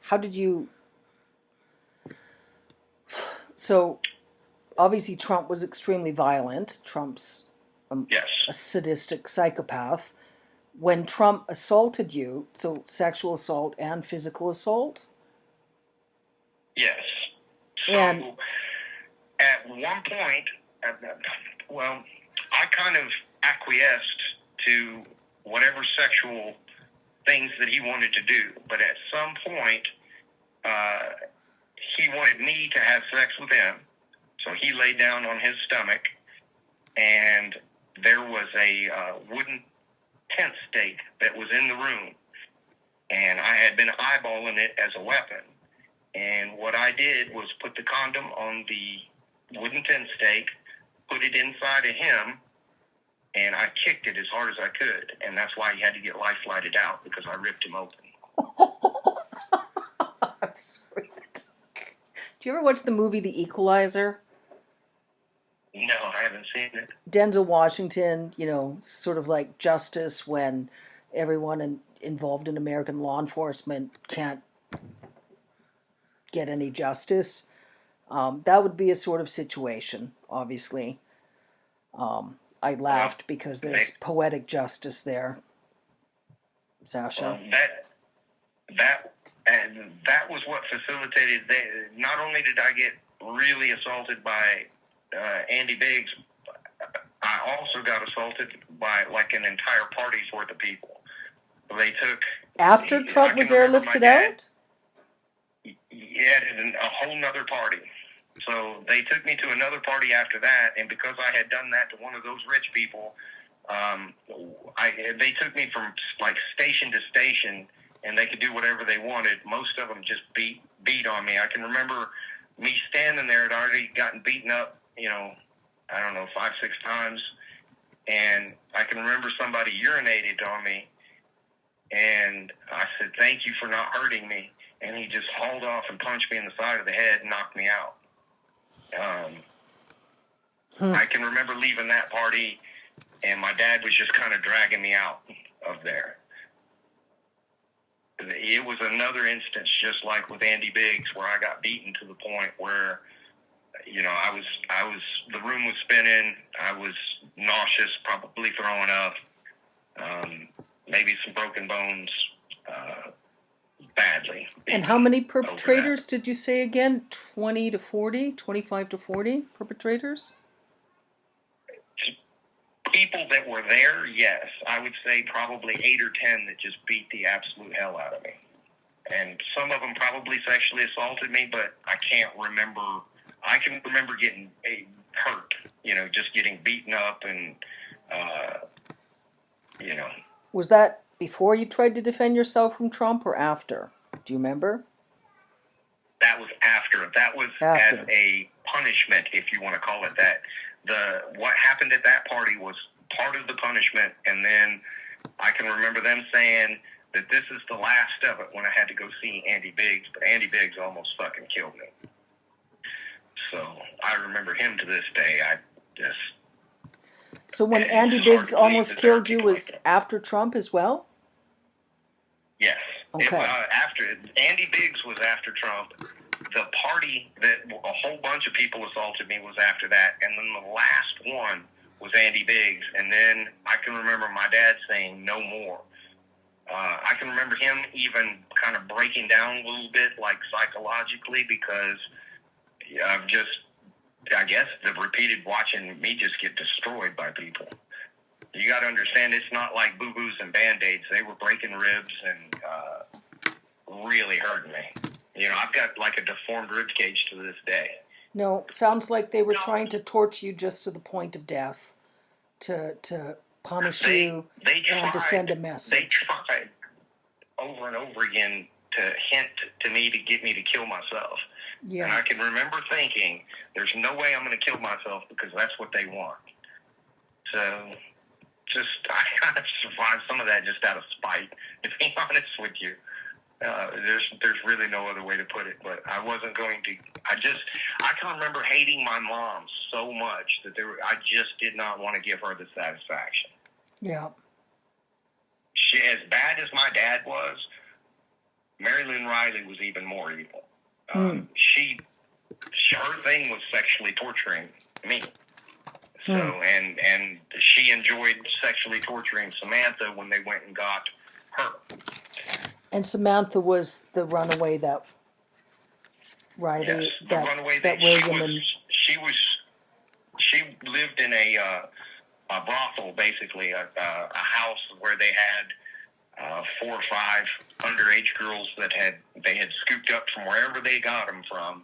how did you... So, obviously Trump was extremely violent. Trump's Yes, a sadistic psychopath. When Trump assaulted you, so sexual assault and physical assault, yes. and So at one point, well, I kind of acquiesced to whatever sexual things that he wanted to do, but at some point, he wanted me to have sex with him. So he laid down on his stomach, and there was a wooden tent stake that was in the room, and I had been eyeballing it as a weapon. And what I did was put the condom on the wooden tent stake, put it inside of him, and I kicked it as hard as I could. And that's why he had to get life flighted out, because I ripped him open. That's sweet. Do you ever watch the movie The Equalizer? No, I haven't seen it. Denzel Washington, sort of like justice when everyone involved in American law enforcement can't get any justice. That would be a sort of situation, obviously. I laughed because there's poetic justice there, Sasha. Well, that was what facilitated. Not only did I get really assaulted by Andy Biggs, I also got assaulted by like an entire party's worth of people. They took after Trump was airlifted out. Yeah, a whole nother party. So they took me to another party after that, and because I had done that to one of those rich people, they took me from like station to station, and they could do whatever they wanted. Most of them just beat on me. I can remember me standing there. I'd already gotten beaten up, I don't know, 5, 6 times, and I can remember somebody urinated on me, and I said, "Thank you for not hurting me." And he just hauled off and punched me in the side of the head and knocked me out. I can remember leaving that party, and my dad was just kind of dragging me out of there. It was another instance, just like with Andy Biggs, where I got beaten to the point where, the room was spinning. I was nauseous, probably throwing up, maybe some broken bones, badly. And how many perpetrators did you say again? 20 to 40? 25 to 40 perpetrators? People that were there, yes. I would say probably 8 or 10 that just beat the absolute hell out of me. And some of them probably sexually assaulted me, but I can't remember. I can remember getting hurt, just getting beaten up and, Was that before you tried to defend yourself from Trump or after? Do you remember? That was after. That was after. As a punishment, if you want to call it that. What happened at that party was part of the punishment, and then I can remember them saying that this is the last of it when I had to go see Andy Biggs, but Andy Biggs almost fucking killed me. So I remember him to this day. So when Andy Biggs almost killed you was after Trump as well? Yes. Okay. After Andy Biggs was after Trump. The party that a whole bunch of people assaulted me was after that, and then the last one was Andy Biggs, and then I can remember my dad saying no more. I can remember him even kind of breaking down a little bit, like psychologically, because I guess the repeated watching me just get destroyed by people. You got to understand, it's not like boo-boos and Band-Aids. They were breaking ribs and really hurting me. I've got like a deformed rib cage to this day. No, sounds like they were trying to torture you just to the point of death, to punish you and to send a message. They tried over and over again to hint to me to get me to kill myself. Yeah. And I can remember thinking, there's no way I'm going to kill myself because that's what they want. So I kind of survived some of that just out of spite, to be honest with you. There's really no other way to put it, but I wasn't going to. I can remember hating my mom so much that I just did not want to give her the satisfaction. Yeah. As bad as my dad was, Marilyn Riley was even more evil. Her thing was sexually torturing me. So, and she enjoyed sexually torturing Samantha when they went and got her. And Samantha was the runaway that Riley, yes, the runaway that William she lived in a brothel, basically a house where they had 4 or 5 underage girls that they had scooped up from wherever they got them from,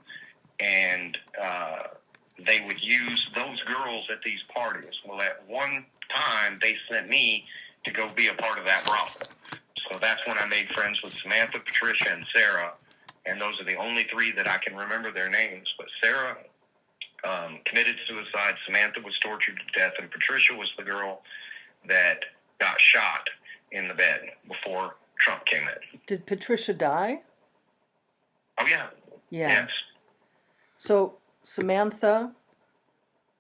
and they would use those girls at these parties. Well, at one time, they sent me to go be a part of that brothel. So that's when I made friends with Samantha, Patricia, and Sarah, and those are the only 3 that I can remember their names. But Sarah committed suicide, Samantha was tortured to death, and Patricia was the girl that got shot in the bed before Trump came in. Did Patricia die? Oh, yeah. Yeah. Yes. So Samantha,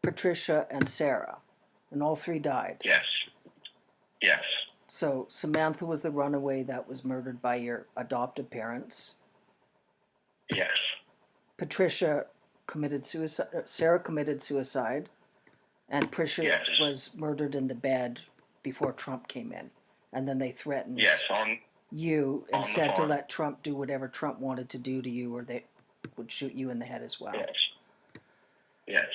Patricia, and Sarah, and all 3 died. Yes. Yes. So Samantha was the runaway that was murdered by your adopted parents. Yes. Patricia committed suicide. Sarah committed suicide, and Patricia was murdered in the bed before Trump came in. And then they threatened you and said to let Trump do whatever Trump wanted to do to you, or they would shoot you in the head as well. Yes. Yes.